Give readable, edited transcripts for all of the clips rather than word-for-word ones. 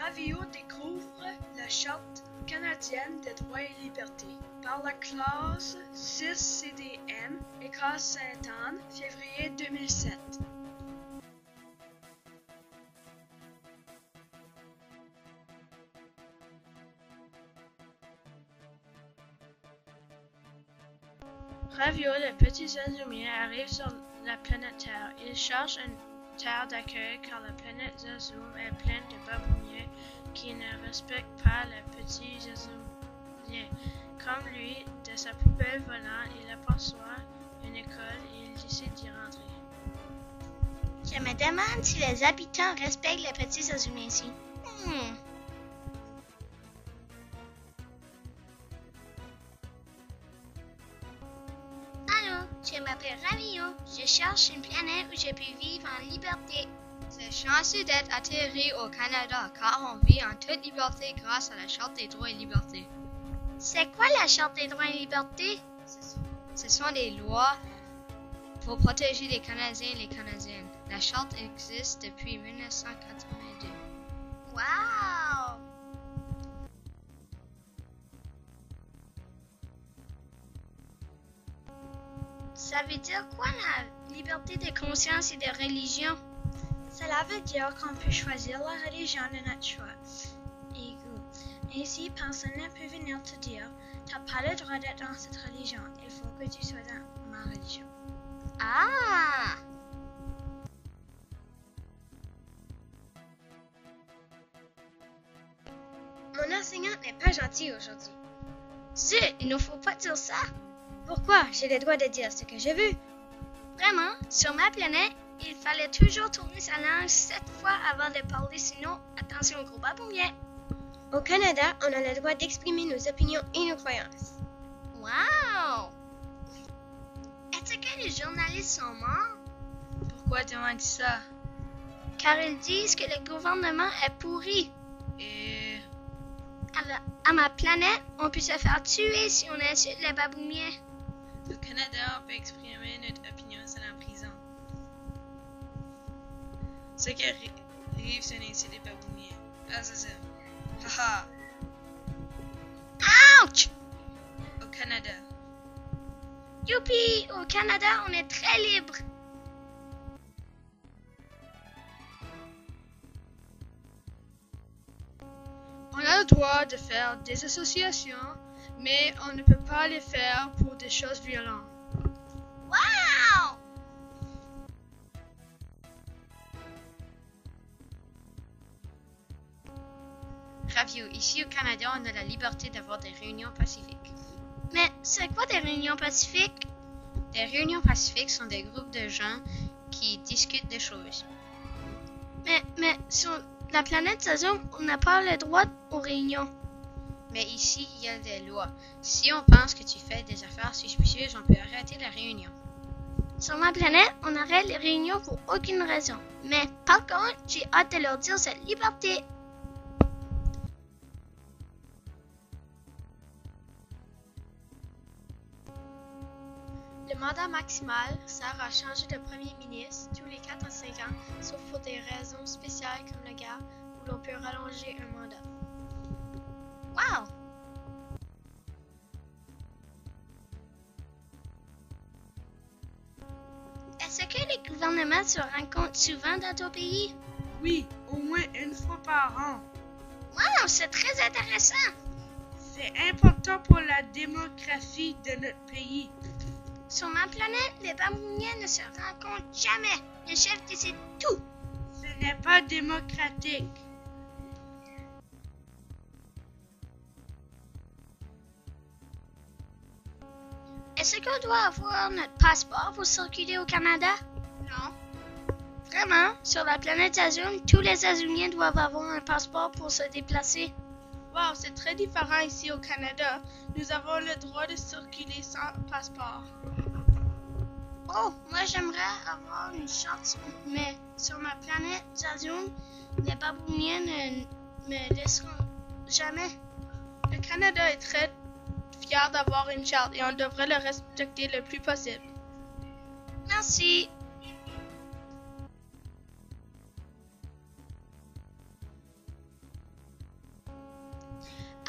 Ravio découvre la Charte canadienne des droits et libertés par la classe 6 CDM, École Sainte-Anne, février 2007. Ravio, le petit Zazumier, arrive sur la planète Terre. Il cherche une terre d'accueil car la planète Zazum est pleine de babouniers qui ne respectent pas le petit Zazumier. Comme lui, de sa poubelle volante, il aperçoit une école et il décide d'y rentrer. Je me demande si les habitants respectent les petits Zazumiers ici. Allô, je m'appelle Ravio. Je cherche une planète où je peux vivre en liberté. C'est chanceux d'être atterri au Canada car on vit en toute liberté grâce à la Charte des droits et libertés. C'est quoi la Charte des droits et libertés? Ce sont des lois pour protéger les Canadiens et les Canadiennes. La Charte existe depuis 1982. Wow! Ça veut dire quoi la liberté de conscience et de religion? Cela veut dire qu'on peut choisir la religion de notre choix et goût. Ainsi, personne ne peut venir te dire « T'as pas le droit d'être dans cette religion, il faut que tu sois dans ma religion. » Ah! Mon enseignante n'est pas gentille aujourd'hui. Zut, il ne faut pas dire ça. Pourquoi? J'ai le droit de dire ce que je veux. Vraiment, sur ma planète, il fallait toujours tourner sa langue 7 fois avant de parler, sinon, attention au gros baboumier. Au Canada, on a le droit d'exprimer nos opinions et nos croyances. Wow! Est-ce que les journalistes sont morts? Pourquoi demandes-tu ça? Car ils disent que le gouvernement est pourri. Et... À ma planète, on peut se faire tuer si on insulte les baboumiers. Au Canada, on peut exprimer notre opinion sans la prison. Ce qui arrive, c'est un insulte des baboumiers. Ah, c'est ça. Haha. Ouch! Au Canada. Youpi! Au Canada, on est très libre. On a le droit de faire des associations, mais on ne peut pas les faire pour des choses violentes. Wow! Ravio, ici au Canada, on a la liberté d'avoir des réunions pacifiques. Mais c'est quoi des réunions pacifiques? Des réunions pacifiques sont des groupes de gens qui discutent des choses. Mais sur la planète Zazum, on n'a pas le droit aux réunions. Mais ici, il y a des lois. Si on pense que tu fais des affaires suspicieuses, on peut arrêter la réunion. Sur ma planète, on arrête les réunions pour aucune raison. Mais par contre, j'ai hâte de leur dire cette liberté. Le mandat maximal sert à changer de premier ministre tous les 4 à 5 ans, sauf pour des raisons spéciales comme la guerre, où l'on peut rallonger un mandat. Wow! Est-ce que les gouvernements se rencontrent souvent dans ton pays? Oui, au moins une fois par an. Wow, c'est très intéressant! C'est important pour la démographie de notre pays. Sur ma planète, les babouniens ne se rencontrent jamais. Le chef décide tout. Ce n'est pas démocratique. Est-ce qu'on doit avoir notre passeport pour circuler au Canada? Non. Vraiment? Sur la planète Azum, tous les Azumiens doivent avoir un passeport pour se déplacer. Wow, c'est très différent ici au Canada. Nous avons le droit de circuler sans passeport. Oh, moi j'aimerais avoir une charte, mais sur ma planète Zazum, les babouniens ne me laisseront jamais. Le Canada est très fier d'avoir une charte et on devrait le respecter le plus possible. Merci.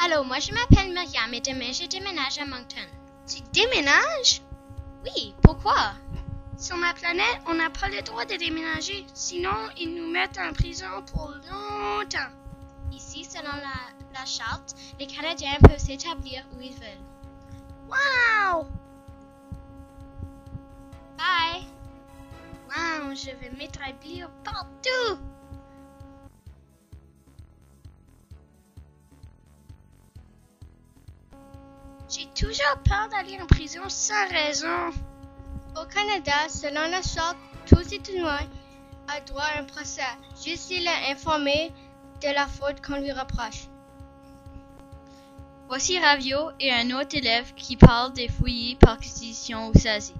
Allô, moi je m'appelle Myriam et demain je déménage à Moncton. Tu déménages? Oui, pourquoi? Sur ma planète, on n'a pas le droit de déménager, sinon ils nous mettent en prison pour longtemps. Ici, selon la charte, les Canadiens peuvent s'établir où ils veulent. Wow! Bye! Wow, je vais m'établir partout! J'ai toujours peur d'aller en prison sans raison. Au Canada, selon la charte, tout citoyen a droit à un procès, juste s'il est informé de la faute qu'on lui reproche. Voici Ravio et un autre élève qui parle des fouillis, perquisitions ou saisies.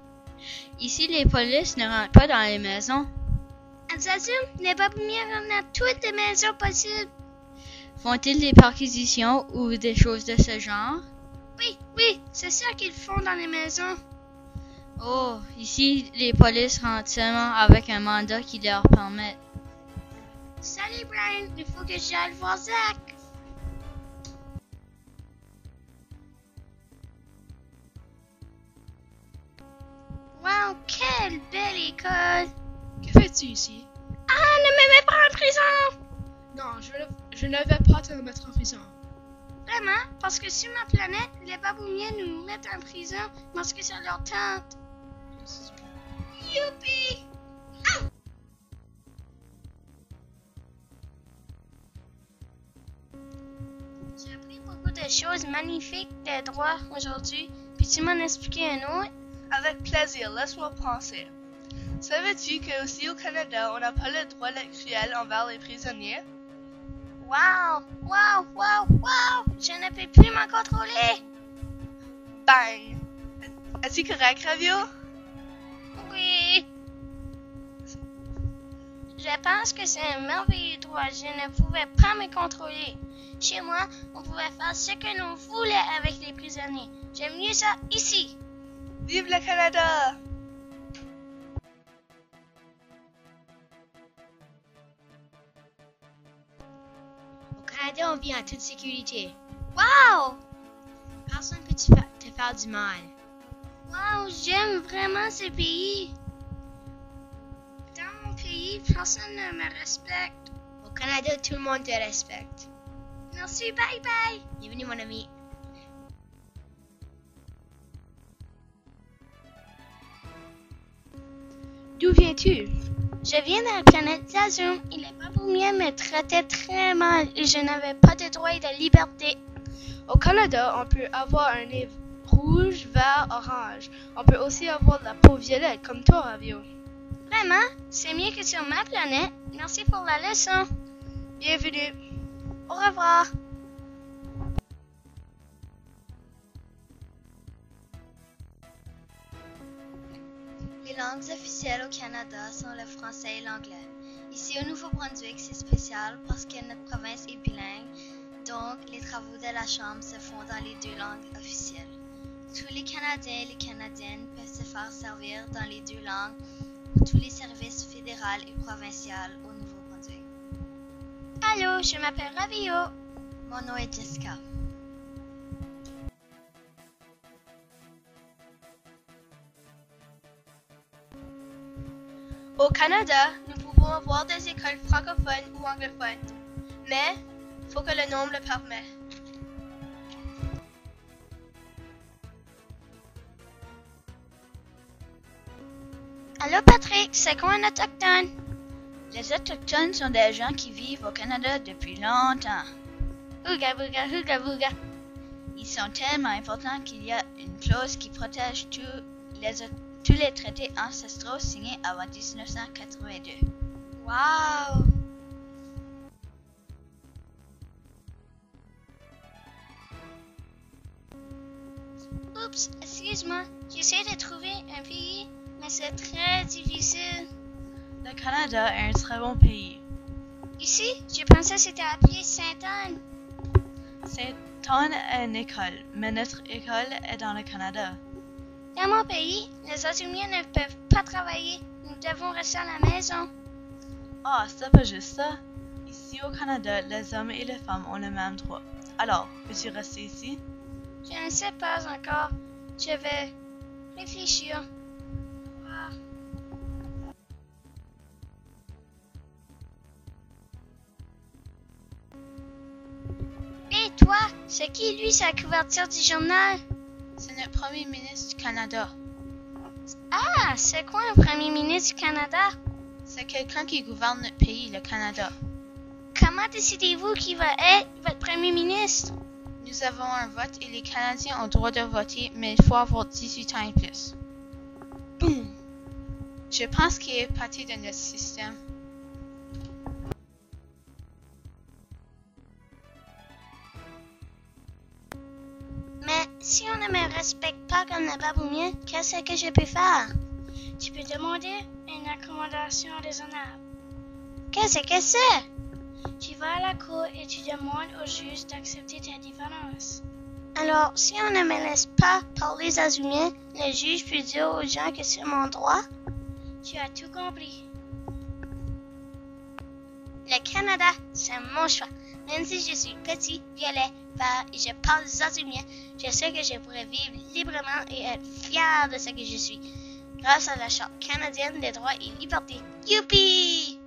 Ici, les polices ne rentrent pas dans les maisons. À Zazum, les baboumiers rentrent toutes les maisons possibles. Font-ils des perquisitions ou des choses de ce genre? Oui, c'est ça qu'ils font dans les maisons. Oh, ici, les polices rentrent seulement avec un mandat qui leur permet. Salut Brian, il faut que j'aille voir Zach. Wow, quelle belle école. Que fais-tu ici? Ah, ne me mets pas en prison. Non, je ne vais pas te mettre en prison. Vraiment? Parce que sur ma planète, les baboumiens nous mettent en prison parce que ça leur tente. Youpi! Ah! J'ai appris beaucoup de choses magnifiques des droits aujourd'hui. Puis tu m'en expliquer un autre? Avec plaisir, laisse-moi penser. Savais-tu qu'aussi au Canada, on n'a pas le droit d'être cruel envers les prisonniers? Wow! Je ne peux plus m'en contrôler! Bang! Es-tu correct, Ravio? Oui! Je pense que c'est un merveilleux droit. Je ne pouvais pas me contrôler. Chez moi, on pouvait faire ce que l'on voulait avec les prisonniers. J'aime mieux ça ici. Vive le Canada! Au Canada, on vit en toute sécurité. Wow! Personne ne peut te faire du mal. Wow, j'aime vraiment ce pays. Dans mon pays, personne ne me respecte. Au Canada, tout le monde te respecte. Merci, bye bye. Bienvenue, mon ami. D'où viens-tu? Je viens de la planète Zazum et les baboumiens me traitaient très mal et je n'avais pas de droit et de liberté. Au Canada, on peut avoir un nez rouge, vert, orange. On peut aussi avoir de la peau violette, comme toi, Ravio. Vraiment? C'est mieux que sur ma planète. Merci pour la leçon. Bienvenue. Au revoir. Les langues officielles au Canada sont le français et l'anglais. Ici au Nouveau-Brunswick, c'est spécial parce que notre province est bilingue, donc les travaux de la Chambre se font dans les deux langues officielles. Tous les Canadiens et les Canadiennes peuvent se faire servir dans les deux langues pour tous les services fédéraux et provinciaux au Nouveau-Brunswick. Allô, je m'appelle Ravio. Mon nom est Jessica. Au Canada, nous pouvons avoir des écoles francophones ou anglophones, mais faut que le nombre le permet. Allô Patrick, c'est quoi un autochtone? Les Autochtones sont des gens qui vivent au Canada depuis longtemps. Ouga bouga, ouga bouga. Ils sont tellement importants qu'il y a une clause qui protège tous les traités ancestraux signés avant 1982. Wow! Oups, excuse-moi, j'essaie de trouver un pays, mais c'est très difficile. Le Canada est un très bon pays. Ici, je pensais que c'était appelé Sainte-Anne. Sainte-Anne est une école, mais notre école est dans le Canada. Dans mon pays, les infirmiers ne peuvent pas travailler. Nous devons rester à la maison. Ah, c'est pas juste ça. Ici au Canada, les hommes et les femmes ont les mêmes droits. Alors, veux-tu rester ici? Je ne sais pas encore. Je vais réfléchir. Et toi, c'est qui lui sa couverture du journal? C'est notre premier ministre du Canada. Ah, c'est quoi un premier ministre du Canada? C'est quelqu'un qui gouverne notre pays, le Canada. Comment décidez-vous qui va être votre premier ministre? Nous avons un vote et les Canadiens ont le droit de voter, mais il faut avoir 18 ans et plus. Boum! Je pense qu'il est parti de notre système. Mais si on ne me respecte pas comme le baboumier, qu'est-ce que je peux faire? Tu peux demander une accommodation raisonnable. Qu'est-ce que c'est? Tu vas à la cour et tu demandes au juge d'accepter ta différence. Alors, si on ne me laisse pas parler les Azumiens, le juge peut dire aux gens que c'est mon droit? Tu as tout compris. Le Canada, c'est mon choix. Même si je suis petit, violet, vert et je parle Zazumien, je sais que je pourrais vivre librement et être fier de ce que je suis. Grâce à la Charte canadienne des droits et libertés. Youpi!